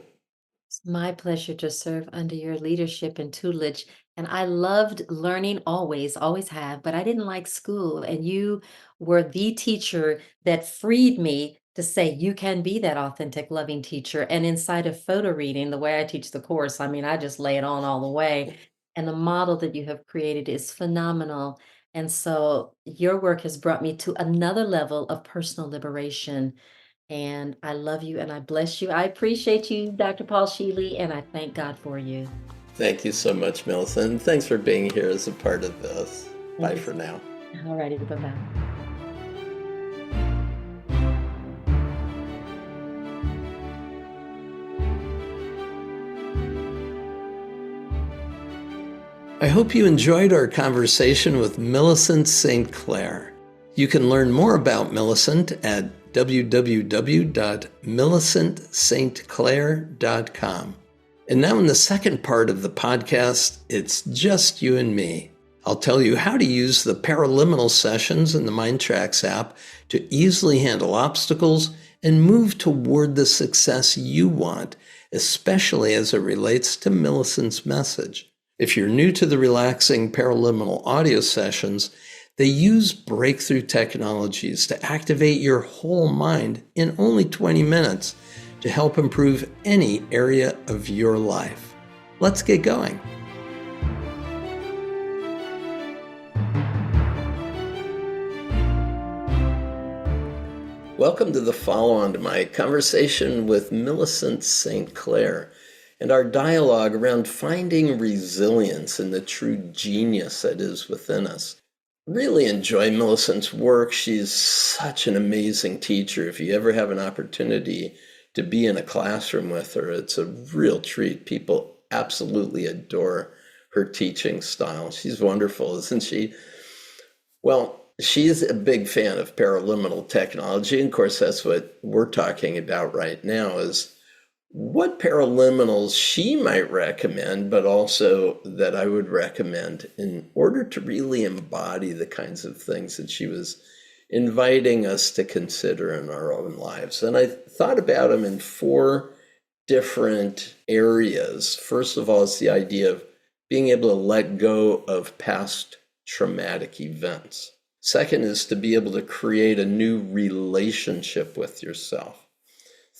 It's my pleasure to serve under your leadership and tutelage. And I loved learning always, always have, but I didn't like school. And you were the teacher that freed me to say, you can be that authentic, loving teacher. And inside of photo reading, the way I teach the course, I mean, I just lay it on all the way. And the model that you have created is phenomenal. And so your work has brought me to another level of personal liberation, and I love you and I bless you. I appreciate you, Dr. Paul Scheele, and I thank God for you. Thank you so much, Millicent. Thanks for being here as a part of this. Bye for Anytime. now. All righty, bye-bye. I hope you enjoyed our conversation with Millicent St. Clair. You can learn more about Millicent at www.millicentstclair.com. And now, in the second part of the podcast, it's just you and me. I'll tell you how to use the paraliminal sessions in the MINDTRX app to easily handle obstacles and move toward the success you want, especially as it relates to Millicent's message. If you're new to the relaxing paraliminal audio sessions, they use breakthrough technologies to activate your whole mind in only 20 minutes to help improve any area of your life. Let's get going. Welcome to the follow-on to my conversation with Millicent St. Clair and our dialogue around finding resilience in the true genius that is within us. Really enjoy Millicent's work. She's such an amazing teacher. If you ever have an opportunity to be in a classroom with her, it's a real treat. People absolutely adore her teaching style. She's wonderful, isn't she? Well, she's a big fan of paraliminal technology. And of course, that's what we're talking about right now is what paraliminals she might recommend, but also that I would recommend in order to really embody the kinds of things that she was inviting us to consider in our own lives. And I thought about them in four different areas. First of all, it's the idea of being able to let go of past traumatic events. Second is to be able to create a new relationship with yourself.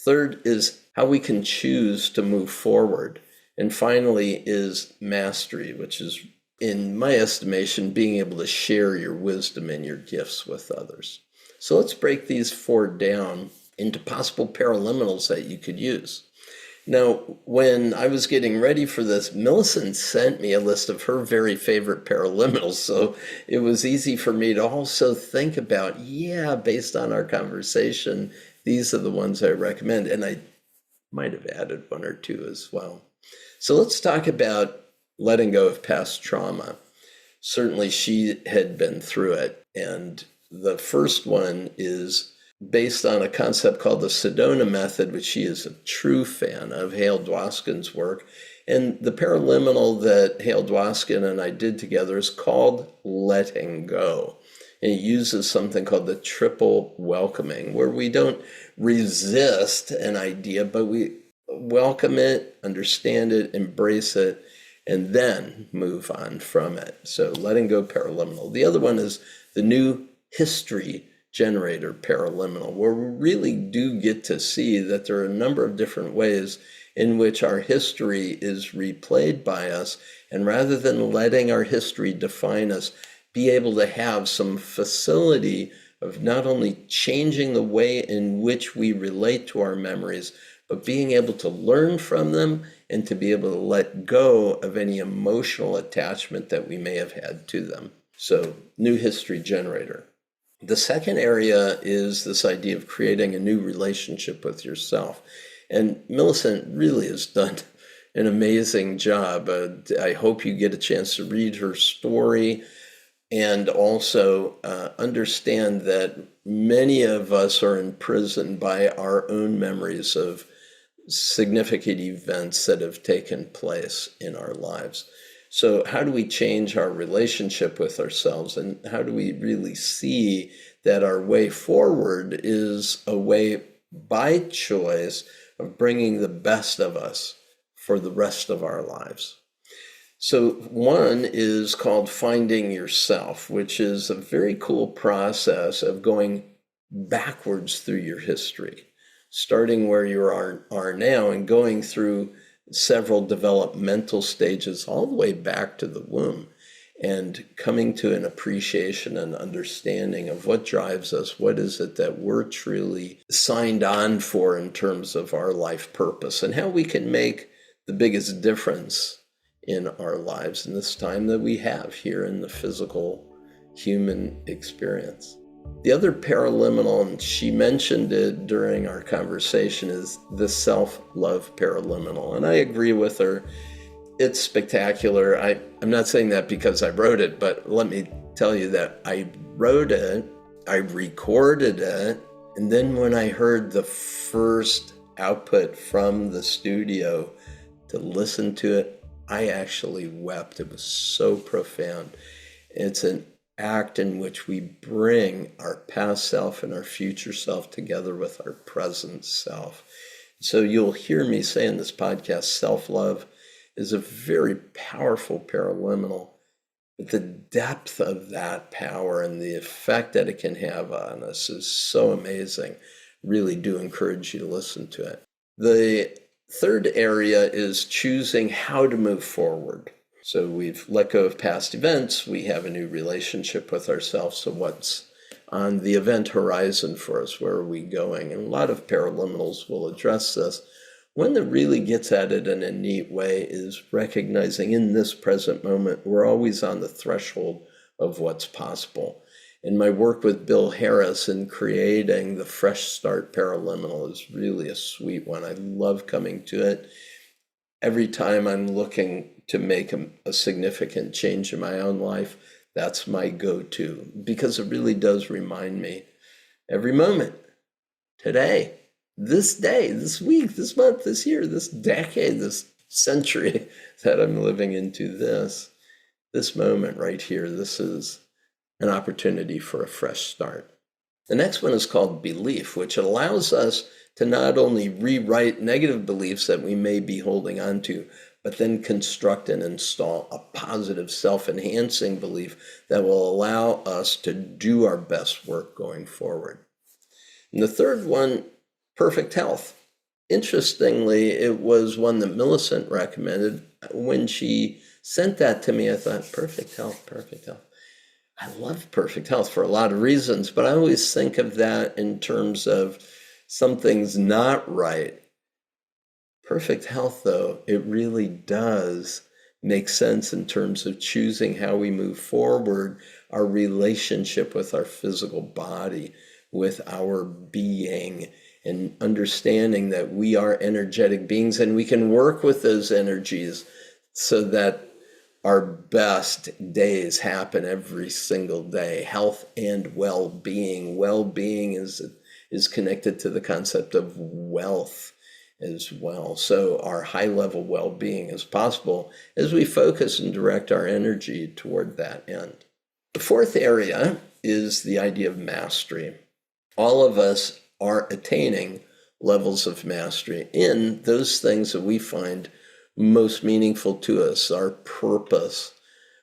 Third is how we can choose to move forward. And finally is mastery, which is in my estimation, being able to share your wisdom and your gifts with others. So let's break these 4 down into possible paraliminals that you could use. Now, when I was getting ready for this, Millicent sent me a list of her very favorite paraliminals, so it was easy for me to also think about, based on our conversation, these are the ones I recommend, and I might have added 1 or 2 as well. So let's talk about letting go of past trauma. Certainly she had been through it, and the first one is based on a concept called the Sedona method, which she is a true fan of, Hale Dwoskin's work. And the paraliminal that Hale Dwoskin and I did together is called letting go. And it uses something called the triple welcoming, where we don't resist an idea, but we welcome it, understand it, embrace it, and then move on from it. So letting go paraliminal. The other one is the new history generator paraliminal, where we really do get to see that there are a number of different ways in which our history is replayed by us. And rather than letting our history define us, be able to have some facility of not only changing the way in which we relate to our memories, but being able to learn from them and to be able to let go of any emotional attachment that we may have had to them. So, new history generator. The second area is this idea of creating a new relationship with yourself. And Millicent really has done an amazing job. I hope you get a chance to read her story and also understand that many of us are imprisoned by our own memories of significant events that have taken place in our lives. So how do we change our relationship with ourselves, and how do we really see that our way forward is a way by choice of bringing the best of us for the rest of our lives? So one is called finding yourself, which is a very cool process of going backwards through your history, starting where you are now and going through several developmental stages all the way back to the womb, and coming to an appreciation and understanding of what drives us, what is it that we're truly signed on for in terms of our life purpose, and how we can make the biggest difference in our lives in this time that we have here in the physical human experience. The other paraliminal, and she mentioned it during our conversation, is the self-love paraliminal. And I agree with her. It's spectacular. I'm not saying that because I wrote it, but let me tell you that I wrote it, I recorded it, and then when I heard the first output from the studio to listen to it, I actually wept. It was so profound. It's an act in which we bring our past self and our future self together with our present self. So you'll hear me say in this podcast, self-love is a very powerful paraliminal, but the depth of that power and the effect that it can have on us is so amazing. Really do encourage you to listen to it. The third area is choosing how to move forward. So we've let go of past events. We have a new relationship with ourselves. So what's on the event horizon for us? Where are we going? And a lot of paraliminals will address this. One that really gets at it in a neat way is recognizing in this present moment, we're always on the threshold of what's possible. And my work with Bill Harris in creating the Fresh Start paraliminal is really a sweet one. I love coming to it. Every time I'm looking to make a significant change in my own life, that's my go-to, because it really does remind me every moment, today, this day, this week, this month, this year, this decade, this century that I'm living into, this moment right here, this is an opportunity for a fresh start. The next one is called belief, which allows us to not only rewrite negative beliefs that we may be holding on to, but then construct and install a positive self-enhancing belief that will allow us to do our best work going forward. And the third one, perfect health. Interestingly, it was one that Millicent recommended when she sent that to me. I thought, perfect health, perfect health. I love perfect health for a lot of reasons, but I always think of that in terms of something's not right. Perfect health, though, it really does make sense in terms of choosing how we move forward, our relationship with our physical body, with our being, and understanding that we are energetic beings and we can work with those energies so that our best days happen every single day. Health and well-being. Well-being is connected to the concept of wealth as well. So our high-level well-being is possible as we focus and direct our energy toward that end. The fourth area is the idea of mastery. All of us are attaining levels of mastery in those things that we find most meaningful to us, our purpose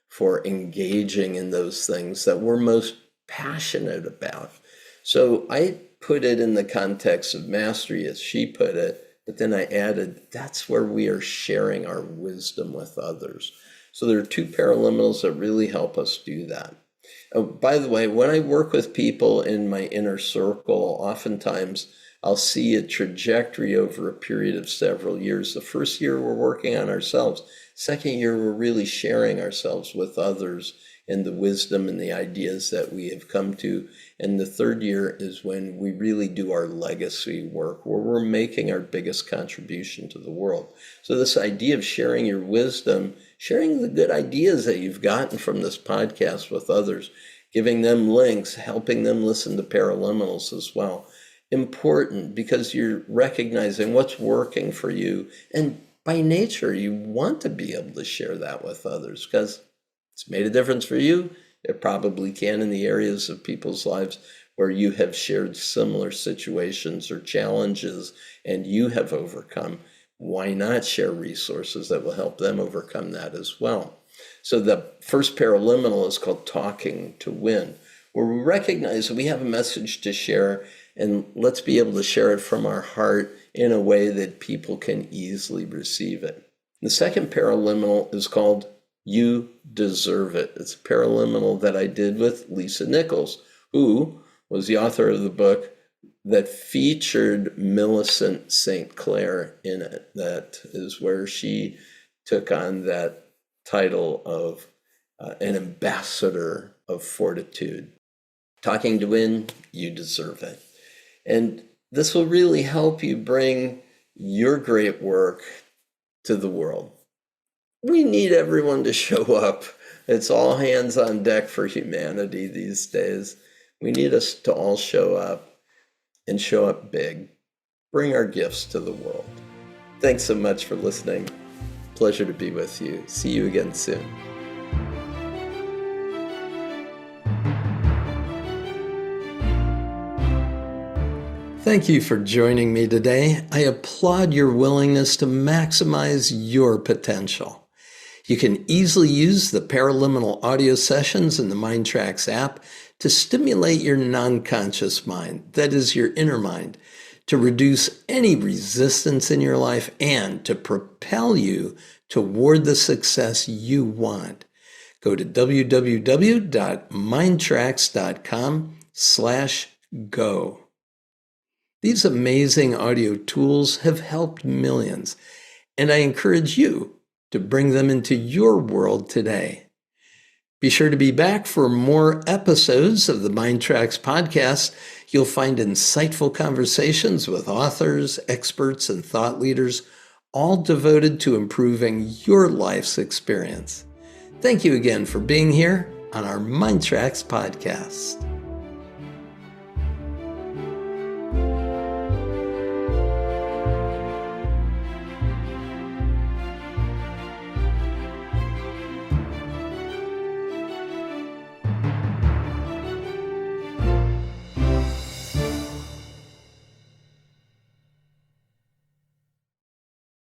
for engaging in those things that we're most passionate about. So I put it in the context of mastery, as she put it, but then I added, that's where we are sharing our wisdom with others. So there are two paraliminals that really help us do that. Oh, by the way, when I work with people in my inner circle, oftentimes I'll see a trajectory over a period of several years. The first year we're working on ourselves. Second year we're really sharing ourselves with others and the wisdom and the ideas that we have come to. And the third year is when we really do our legacy work, where we're making our biggest contribution to the world. So this idea of sharing your wisdom, sharing the good ideas that you've gotten from this podcast with others, giving them links, helping them listen to paraliminals as well. Important because you're recognizing what's working for you. And by nature, you want to be able to share that with others because it's made a difference for you. It probably can in the areas of people's lives where you have shared similar situations or challenges and you have overcome. Why not share resources that will help them overcome that as well? So the first paraliminal is called Talking to Win, where we recognize that we have a message to share, and let's be able to share it from our heart in a way that people can easily receive it. The second paraliminal is called You Deserve It. It's a paraliminal that I did with Lisa Nichols, who was the author of the book that featured Millicent St. in it. That is where she took on that title of an ambassador of Fortitude. Talking to Win, You Deserve It. And this will really help you bring your great work to the world. We need everyone to show up. It's all hands on deck for humanity these days. We need us to all show up and show up big. Bring our gifts to the world. Thanks so much for listening. Pleasure to be with you. See you again soon. Thank you for joining me today. I applaud your willingness to maximize your potential. You can easily use the paraliminal audio sessions in the MINDTRX app to stimulate your non-conscious mind, that is your inner mind, to reduce any resistance in your life and to propel you toward the success you want. Go to www.mindtrx.com/go. These amazing audio tools have helped millions, and I encourage you to bring them into your world today. Be sure to be back for more episodes of the MINDTRX podcast. You'll find insightful conversations with authors, experts, and thought leaders, all devoted to improving your life's experience. Thank you again for being here on our MINDTRX podcast.